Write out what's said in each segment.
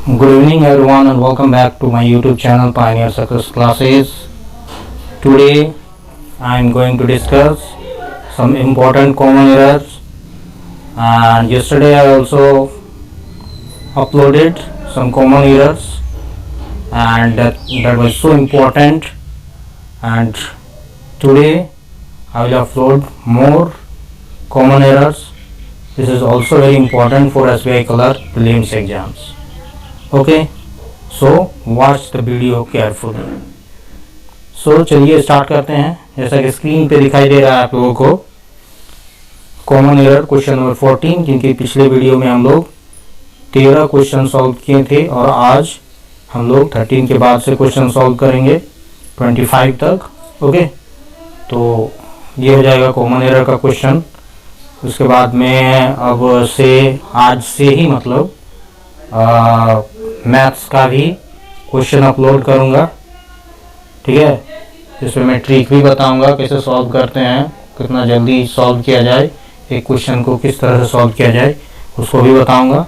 Good evening everyone and welcome back to my YouTube channel Pioneer Success Classes. Today I am going to discuss some important common errors, and yesterday I also uploaded some common errors, and that was so important, and today I will upload more common errors. This is also very important for SBI Clerk prelims exams. Okay, so watch the video carefully. So चलिए start करते हैं. जैसा कि screen पे दिखाई दे रहा है आप लोगों को कॉमन एरर क्वेश्चन नंबर 14, जिनकी पिछले वीडियो में हम लोग 13 क्वेश्चन सॉल्व किए थे और आज हम लोग 13 के बाद से क्वेश्चन सॉल्व करेंगे 25 तक. ओके, तो ये हो जाएगा कॉमन एरर का क्वेश्चन. उसके बाद में अब से आज से ही मतलब मैथ्स का भी क्वेश्चन अपलोड करूँगा. ठीक है, इसमें मैं ट्रिक भी बताऊंगा कैसे सॉल्व करते हैं, कितना जल्दी सॉल्व किया जाए, एक क्वेश्चन को किस तरह से सॉल्व किया जाए उसको भी बताऊंगा.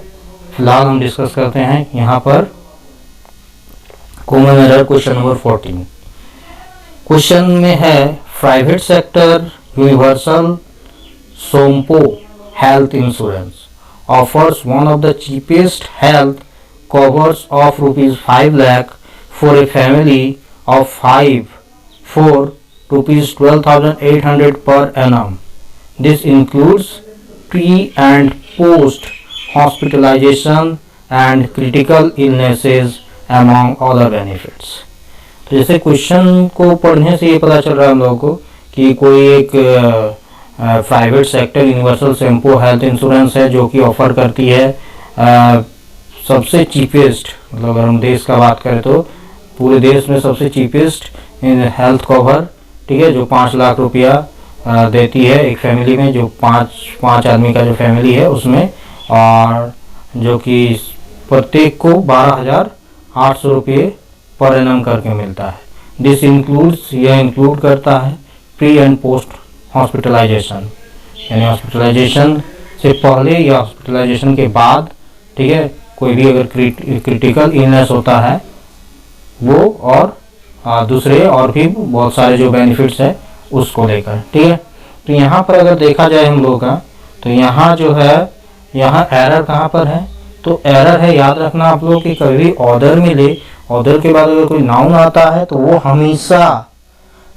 फिलहाल हम डिस्कस करते हैं यहाँ पर common error question number 14. Question में है private sector universal Sompo health insurance offers one of the cheapest health covers of rupees 5 lakh for a family of 5 for rupees 12,800 per annum. This includes pre and post hospitalization and critical illnesses among other benefits. तो जैसे question को पढ़ने से ये पता चल रहा है हम लोगों को कि कोई एक private sector universal Sompo health insurance है जो कि ऑफर करती है सबसे चीपेस्ट, मतलब अगर हम देश का बात करें तो पूरे देश में सबसे चीपेस्ट हेल्थ कवर. ठीक है, जो 5 लाख रुपया देती है एक फैमिली में, जो पाँच आदमी का जो फैमिली है उसमें, और जो कि प्रत्येक को 12,800 रुपये पर एनम करके मिलता है. दिस इंक्लूड्स, यह इंक्लूड करता है प्री एंड पोस्ट हॉस्पिटलाइजेशन, यानी हॉस्पिटलाइजेशन से पहले या हॉस्पिटलाइजेशन के बाद. ठीक है, कोई भी अगर क्रिटिकल इलनेस होता है वो, और दूसरे और भी बहुत सारे जो बेनिफिट्स है उसको लेकर. ठीक है, तो यहाँ पर अगर देखा जाए हम लोग का, तो यहाँ जो है, यहाँ एरर कहाँ पर है, तो एरर है, याद रखना आप लोग कि कभी ऑर्डर मिले, ऑर्डर के बाद अगर कोई नाउन आता है तो वो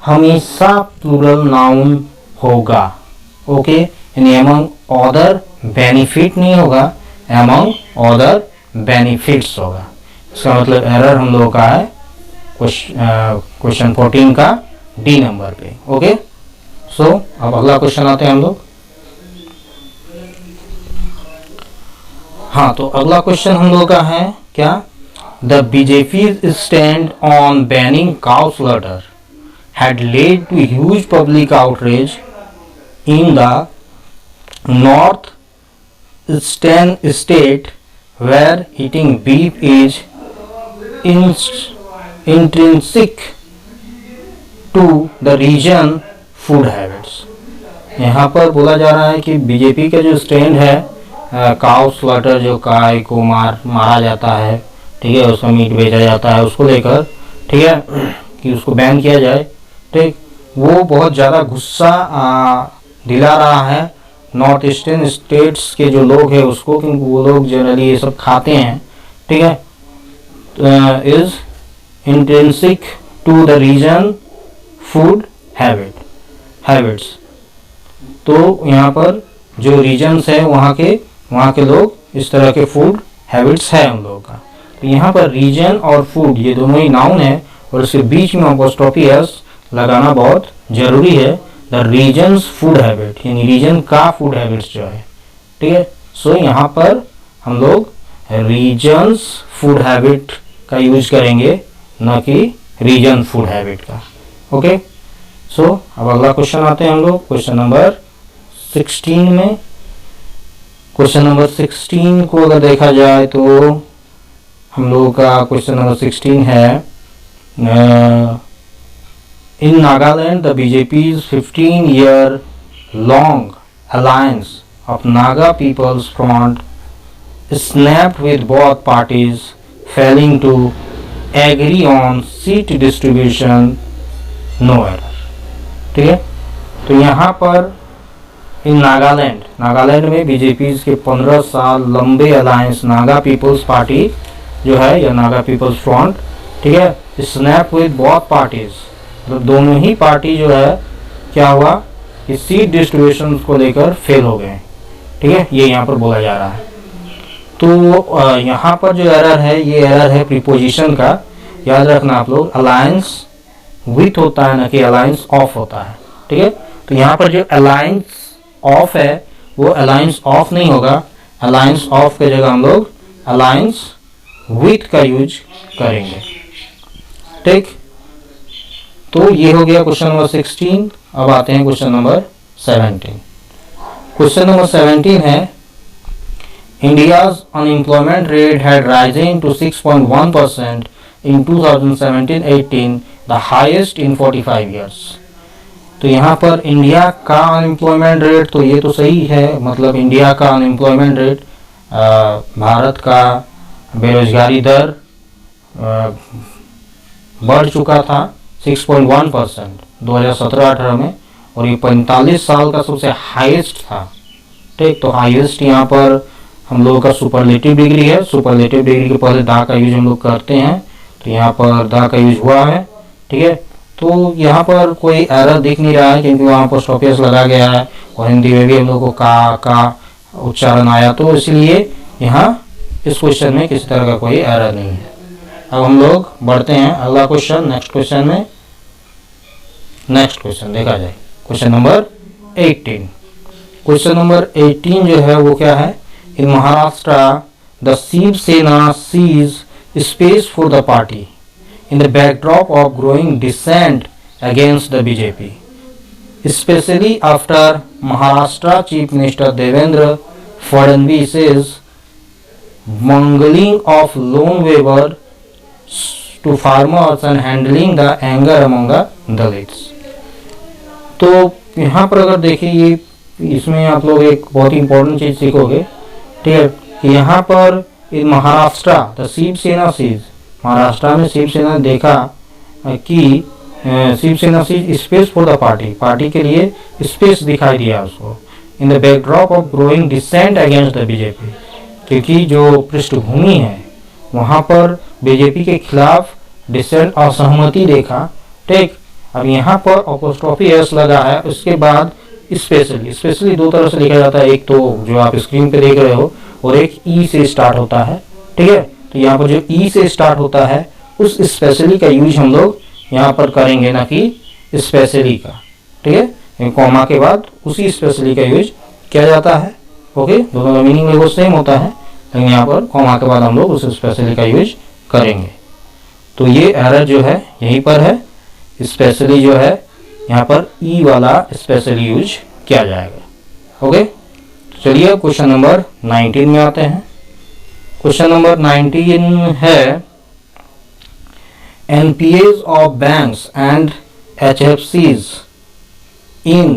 हमेशा प्लूरल नाउन होगा. ओके, यानी एमंग अदर बेनिफिट नहीं होगा, एमंग अदर बेनिफिट्स होगा. इसका मतलब एरर हम लोगों का है क्वेश्चन 14 का डी नंबर पे. ओके, सो अब अगला क्वेश्चन आते हैं हम लोग. हाँ, तो अगला क्वेश्चन हम लोग का है क्या, the BJP stand on banning cow slaughter had led to huge public outrage in the northeastern state where eating beef is intrinsic to the region food habits. यहाँ पर बोला जा रहा है कि बीजेपी का जो स्टैंड है काउ स्लॉटर, जो गाय को मारा जाता है, ठीक है, उसका मीट बेचा जाता है, उसको लेकर, ठीक है, कि उसको बैन किया जाए. ठीक, वो बहुत ज़्यादा गुस्सा दिला रहा है नॉर्थ ईस्टर्न स्टेट्स के जो लोग हैं उसको, क्योंकि वो लोग जनरली ये सब खाते हैं. ठीक है, is intrinsic to the region food habits. तो यहाँ पर जो रीजन्स है वहाँ के लोग इस तरह के फूड हैबिट्स है उन लोगों का. तो यहाँ पर रीजन और फूड ये दोनों ही नाउन है और उसके बीच में अपोस्ट्रोफी एस लगाना बहुत जरूरी है. द रीजन्स फूड हैबिट, यानी रीजन का फूड हैबिट्स जो है. ठीक है, सो यहाँ पर हम लोग रीजन्स फूड हैबिट का यूज करेंगे, न कि रीजन फूड हैबिट का. ओके, सो अब अगला क्वेश्चन आते हैं हम लोग क्वेश्चन नंबर 16 में. क्वेश्चन नंबर 16 को अगर देखा जाए तो हम लोगों का क्वेश्चन नंबर 16 है, in Nagaland, the BJP's 15-year-long alliance of Naga People's Front snapped with both parties failing to agree on seat distribution, no error. ठीक है, तो यहाँ पर इन नागालैंड में बीजेपी के 15 साल लंबे अलायंस नागा पीपल्स पार्टी जो है या नागा पीपल्स फ्रंट, ठीक है, स्नैप विद बोथ पार्टीज, मतलब दोनों ही पार्टी जो है क्या हुआ, इस सीट डिस्ट्रीब्यूशन को लेकर फेल हो गए। ठीक है, ये यहाँ पर बोला जा रहा है। तो यहाँ पर जो एरर है, ये एरर है प्रीपोजिशन का, याद रखना आप लोग। अलायंस विथ होता है ना कि अलायंस ऑफ होता है। ठीक है, तो यहाँ पर जो अलायंस ऑफ है वो अलायंस ऑफ नहीं होगा, अलायंस ऑफ की जगह हम लोग अलायंस विथ का यूज करेंगे। ठीक, तो ये हो गया क्वेश्चन नंबर 16। अब आते हैं क्वेश्चन नंबर 17। क्वेश्चन नंबर 17 है, India's unemployment rate had risen to 6.1% in 2017-18, the highest in 45 years. तो यहाँ पर इंडिया का अनएम्प्लॉयमेंट रेट, तो ये तो सही है, मतलब इंडिया का अनएम्प्लॉयमेंट रेट, भारत का बेरोजगारी दर बढ़ चुका था 6.1% 2017-18 में, और ये 45 साल का सबसे हाईएस्ट था। ठीक, तो हाईएस्ट यहाँ पर हम लोगों का सुपरलेटिव डिग्री है। सुपरलेटिव डिग्री के पहले दा का यूज हम लोग करते हैं, तो यहाँ पर दा का यूज हुआ है। ठीक है, तो यहाँ पर कोई एरर दिख नहीं रहा है क्योंकि वहाँ पर स्टॉपेज लगा गया है और हिंदी में भी हम लोग को का उच्चारण आया, तो इसलिए यहाँ इस क्वेश्चन में किसी तरह का कोई एरर नहीं है। अब हम लोग बढ़ते हैं अगला क्वेश्चन, नेक्स्ट क्वेश्चन में। नेक्स्ट क्वेश्चन देखा जाए, क्वेश्चन नंबर 18। क्वेश्चन नंबर 18 जो है वो क्या है, in Maharashtra the Shiv Sena sees space for the party in the backdrop of growing dissent against the BJP, especially after Maharashtra Chief Minister Devendra Fadnavis's bungling of loan waiver to farmers and handling the anger among the Dalits. तो यहाँ पर अगर देखिए, ये इसमें आप लोग एक बहुत ही इंपॉर्टेंट चीज सीखोगे। ठीक है, कि यहाँ पर in Maharashtra the Shiv Sena sees, Maharashtra में शिवसेना देखा कि Shiv Sena sees space for the party, party के लिए स्पेस दिखाई दिया उसको, in the backdrop of growing dissent against the BJP, क्योंकि जो पृष्ठभूमि है वहाँ पर बीजेपी के खिलाफ डिसेंट असहमति देखा। ठीक, अब यहाँ पर अपोस्ट्रोफी एस लगा है, उसके बाद स्पेशली दो तरह से लिखा जाता है, एक तो जो आप स्क्रीन पे देख रहे हो और एक ई से स्टार्ट होता है। ठीक है, तो यहाँ पर जो ई से स्टार्ट होता है उस स्पेशली का यूज हम लोग यहाँ पर करेंगे, ना कि स्पेशली का। ठीक है, कॉमा के बाद उसी स्पेशली का यूज किया जाता है। ओके, दोनों का मीनिंग लगभग सेम होता है, लेकिन यहाँ पर कॉमा के बाद हम लोग उस स्पेशली का यूज करेंगे। तो ये एरर जो है यहीं पर है, स्पेशली जो है यहाँ पर ई वाला स्पेशली यूज किया जाएगा। ओके, चलिए क्वेश्चन नंबर 19 में आते हैं। क्वेश्चन नंबर 19 है, NPAs of banks and HFCs in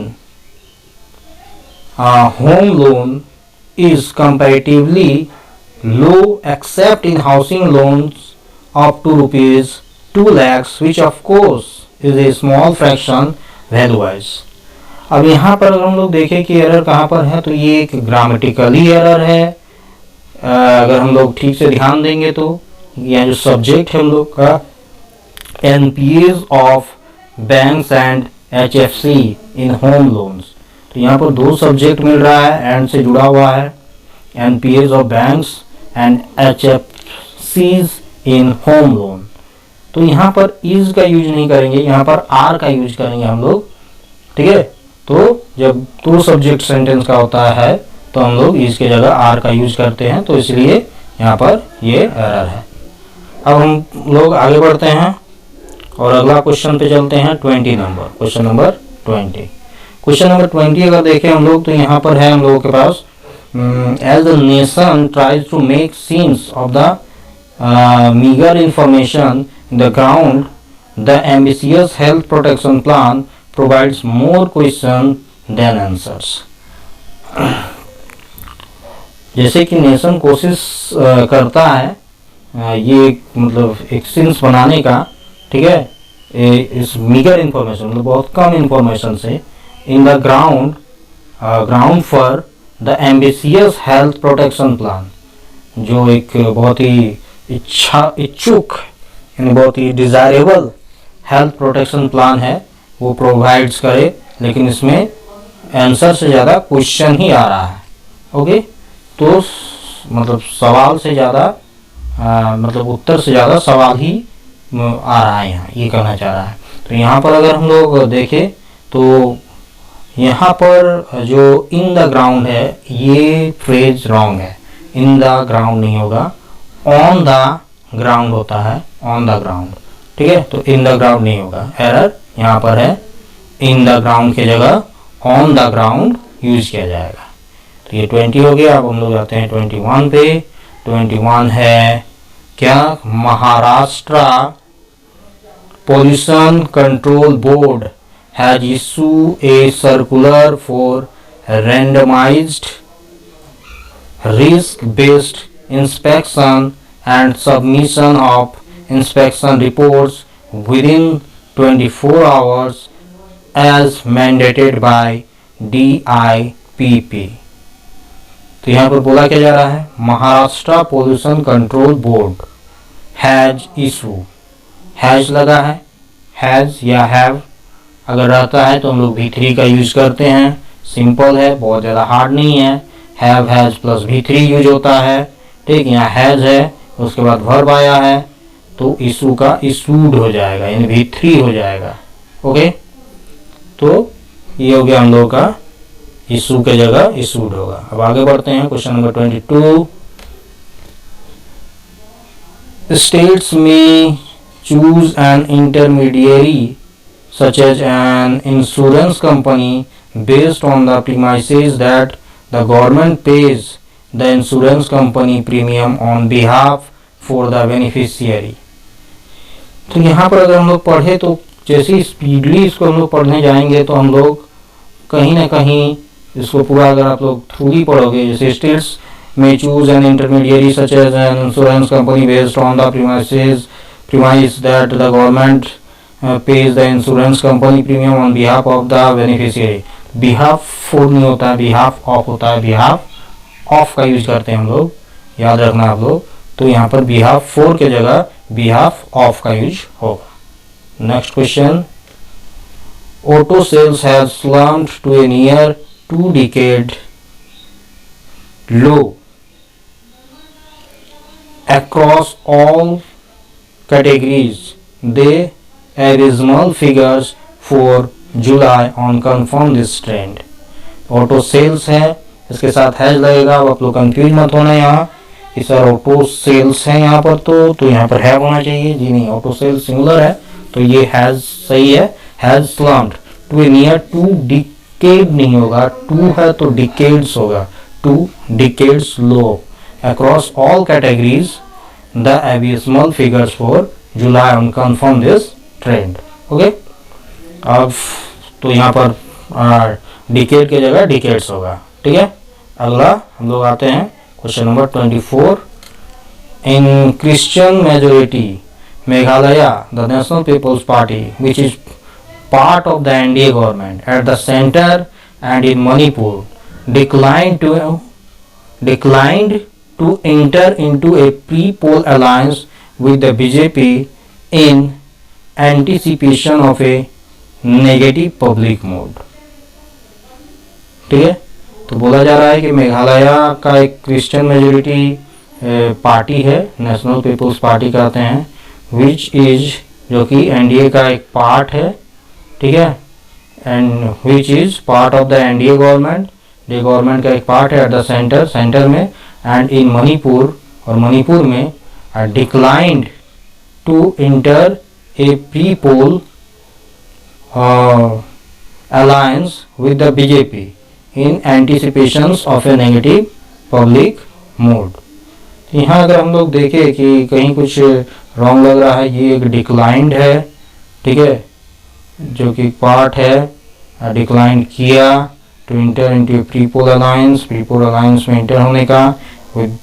home loan is comparatively low except in housing loans up to rupees 2 lakhs, which of course is a small fraction value wise. अब यहाँ पर अगर हम लोग देखें कि एरर कहाँ पर है, तो ये एक ग्रामेटिकली एरर है। अगर हम लोग ठीक से ध्यान देंगे तो यहाँ जो सब्जेक्ट है हम लोग का NPAs of banks and HFC in home loans, तो यहाँ पर दो सब्जेक्ट मिल रहा है, एंड से जुड़ा हुआ है, NPAs of banks and HFCs in home loan. तो यहाँ पर इज का यूज नहीं करेंगे, यहाँ पर आर का यूज करेंगे हम लोग। ठीक है, तो जब दो सब्जेक्ट सेंटेंस का होता है तो हम लोग इज की जगह आर का यूज करते हैं, तो इसलिए यहाँ पर ये एरर है। अब हम लोग आगे बढ़ते हैं और अगला क्वेश्चन पे चलते हैं, 20 number, question number 20। Question number 20 अगर देखें हम लोग तो यहाँ पर है हम लोगों के पास, as the nation tries to make sense of the meager information in the ground, the ambitious health protection plan provides more question than answers. जैसे कि नेशन कोशिश करता है ये मतलब एक सिंस बनाने का, ठीक है, इस मीगर इन्फॉर्मेशन मतलब बहुत कम इन्फॉर्मेशन से in the ground for the ambitious health protection plan, जो एक बहुत ही इच्छुक यानी बहुत ही डिज़ायरेबल हेल्थ प्रोटेक्शन प्लान है वो प्रोवाइड्स करे, लेकिन इसमें आंसर से ज़्यादा क्वेश्चन ही आ रहा है। ओके, तो मतलब सवाल से ज़्यादा मतलब उत्तर से ज़्यादा सवाल ही आ रहा है यहाँ, ये कहना चाह रहा है। तो यहाँ पर अगर हम लोग देखें तो यहाँ पर जो इन द ग्राउंड है ये फ्रेज रॉन्ग है, इन द ग्राउंड नहीं होगा, ऑन द ग्राउंड होता है, ऑन द ग्राउंड, ठीक है। तो इन द ग्राउंड नहीं होगा, एरर यहाँ पर है, इन द ग्राउंड की जगह ऑन द ग्राउंड यूज किया जाएगा। तो ये 20 हो गया। अब हम लोग आते हैं 21 पे। 21 है क्या, Maharashtra pollution control board has issue a circular for randomized risk based inspection and submission of inspection reports within 24 hours as mandated by DIPP। तो यहाँ पर बोला क्या जा रहा है, Maharashtra pollution control board has issue, has लगा है, हैज या हैव अगर रहता है तो हम लोग V3 का यूज करते हैं, सिंपल है, बहुत ज़्यादा हार्ड नहीं है। Have has plus V3 use होता है, ठीक। यहाँ हैज है, उसके बाद वर्ब आया है, तो इशू का इशूड हो जाएगा यानी V3 हो जाएगा। ओके, तो ये हो गया हम लोगों का, इशू के जगह इशूड होगा। अब आगे बढ़ते हैं, क्वेश्चन नंबर 22। स्टेट्स में choose an intermediary such as an insurance company based on the premises that the government pays the insurance company premium on behalf for the beneficiary. तो यहाँ पर अगर हम लोग पढ़े तो जैसे स्पीडली इसको हम लोग पढ़ने जाएंगे तो हम लोग कहीं ना कहीं इसको पूरा अगर आप लोग थ्रू ही पढ़ोगे, जैसे स्टेट्स में choose an intermediary such as an insurance company based on the premise that the government pays the insurance company premium on behalf of the beneficiary. Behalf for नहीं होता है, बिहाफ ऑफ होता है, behalf of का use करते हैं हम लोग, याद रखना आप लोग। तो यहाँ पर बिहाफ फॉर के जगह बिहाफ ऑफ का यूज होगा। Next question, auto sales have slumped to a near 2 decade low across all categories. The abysmal figures for July on confirm this trend. Auto sales है, इसके साथ हैज लगेगा। अब आप लोग कंफ्यूज मत होना, यहाँ कि सर ऑटो सेल्स है यहाँ पर तो यहाँ पर हैव होना चाहिए, जी नहीं, ऑटो सेल्स सिंगुलर है तो ये हैज सही है। Has slumped to a near 2 decade नहीं होगा, 2 है तो डिकेड्स होगा, 2 decades low across all categories the abysmal figures for July on confirm this trend। Okay, अब तो यहाँ पर डिकेड की जगह डिकेड्स होगा, ठीक है। अगला हम लोग आते हैं question number 24। In Christian majority Meghalaya the National People's Party which is part of the NDA government at the center and in Manipur declined to enter into a pre-poll alliance with the BJP in anticipation of a negative public mood। ठीक है, तो बोला जा रहा है कि मेघालय का एक क्रिश्चियन मेजोरिटी पार्टी है, नेशनल पीपल्स पार्टी कहते हैं, विच इज जो कि एनडीए का एक पार्ट है, ठीक है, and which is part of the NDA government, ये गवर्नमेंट का एक पार्ट है, एट द सेंटर में, एंड इन मणिपुर, और मणिपुर में declined to enter a pre poll alliance with the BJP in anticipation of a negative public mood. यहाँ अगर हम लोग देखें कि कहीं कुछ रॉन्ग लग रहा है, ये एक डिक्लाइंड है, ठीक है, जो कि पार्ट है, डिक्लाइन किया to enter into pre poll alliance, pre poll alliance में इंटर होने का विद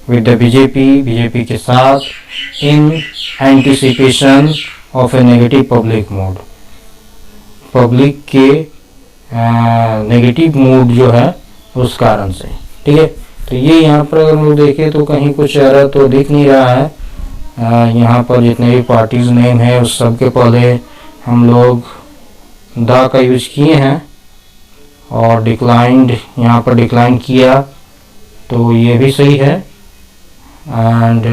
विद द बीजेपी के साथ in anticipation of a negative public mood, public के नेगेटिव मूड जो है उस कारण से। ठीक है, तो ये यहाँ पर अगर हम लोग देखें तो कहीं कुछ एरर तो दिख नहीं रहा है। यहाँ पर जितने भी पार्टीज नेम है उस सब के पहले हम लोग द का यूज किए हैं और डिक्लाइंड यहाँ पर डिक्लाइन किया, तो ये भी सही है। एंड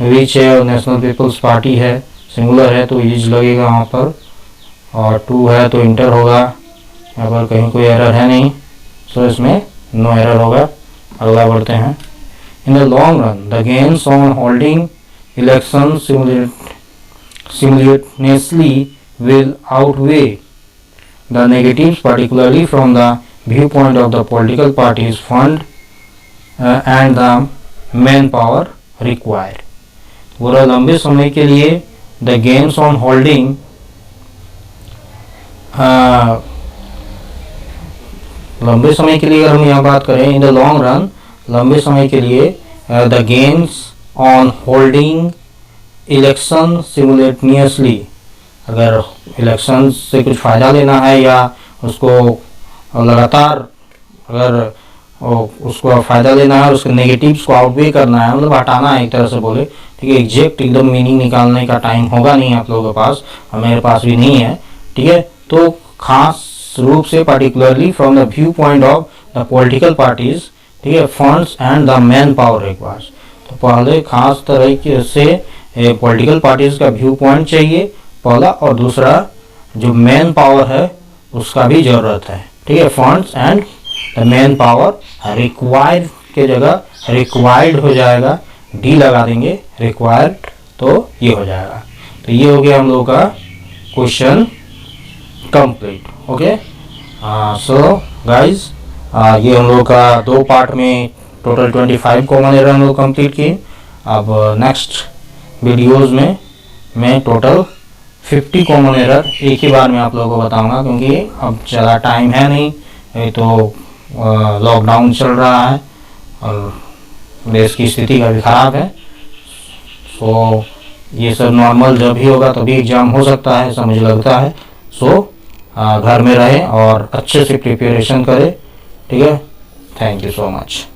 विच है नेशनल पीपल्स पार्टी है, सिंगुलर है तो यूज लगेगा वहाँ पर, और टू है तो इंटर होगा। यहाँ पर कहीं कोई एरर है नहीं, तो इसमें नो एरर होगा। अगला बढ़ते हैं। In the long run the gains on holding election simultaneously will outweigh the negatives, particularly from the viewpoint of the political parties fund and the manpower required. पूरा लंबे समय के लिए the gains on holding लंबे समय के लिए अगर हम यहाँ बात करें, इन द लॉन्ग रन लंबे समय के लिए the gains on holding election simultaneously, अगर इलेक्शन से कुछ फ़ायदा लेना है या उसको लगातार अगर उसको फ़ायदा लेना है और उसके नेगेटिव्स को आउटवे करना है, मतलब हटाना है एक तरह से बोले। ठीक है, एग्जैक्ट एकदम मीनिंग निकालने का टाइम होगा नहीं आप लोगों के पास, और मेरे पास भी नहीं है। ठीक है, तो खास रूप से particularly from the view point of the political parties, ठीक है, funds and the man power requires. तो पहले खास तरीके से पॉलिटिकल पार्टीज का व्यू पॉइंट चाहिए पहला, और दूसरा जो मैन पावर है उसका भी ज़रूरत है। ठीक है, funds and the man power required के जगह रिक्वायर्ड हो जाएगा, डी लगा देंगे रिक्वायर्ड, तो ये हो जाएगा। तो ये हो गया हम लोग का question complete. Okay, so guys ये हम लोग का दो पार्ट में टोटल 25 कॉमन एरर हम लोग कंप्लीट किए। अब नेक्स्ट वीडियोस में मैं टोटल 50 कॉमन एरर एक ही बार में आप लोगों को बताऊंगा, क्योंकि अब ज़्यादा टाइम है नहीं, ये तो लॉकडाउन चल रहा है और देश की स्थिति काफ़ी ख़राब है। सो ये सब नॉर्मल जब भी होगा तभी एग्ज़ाम हो सकता है, ऐसा मुझे लगता है। सो घर में रहें और अच्छे से प्रिपरेशन करें। ठीक है, थैंक यू सो मच।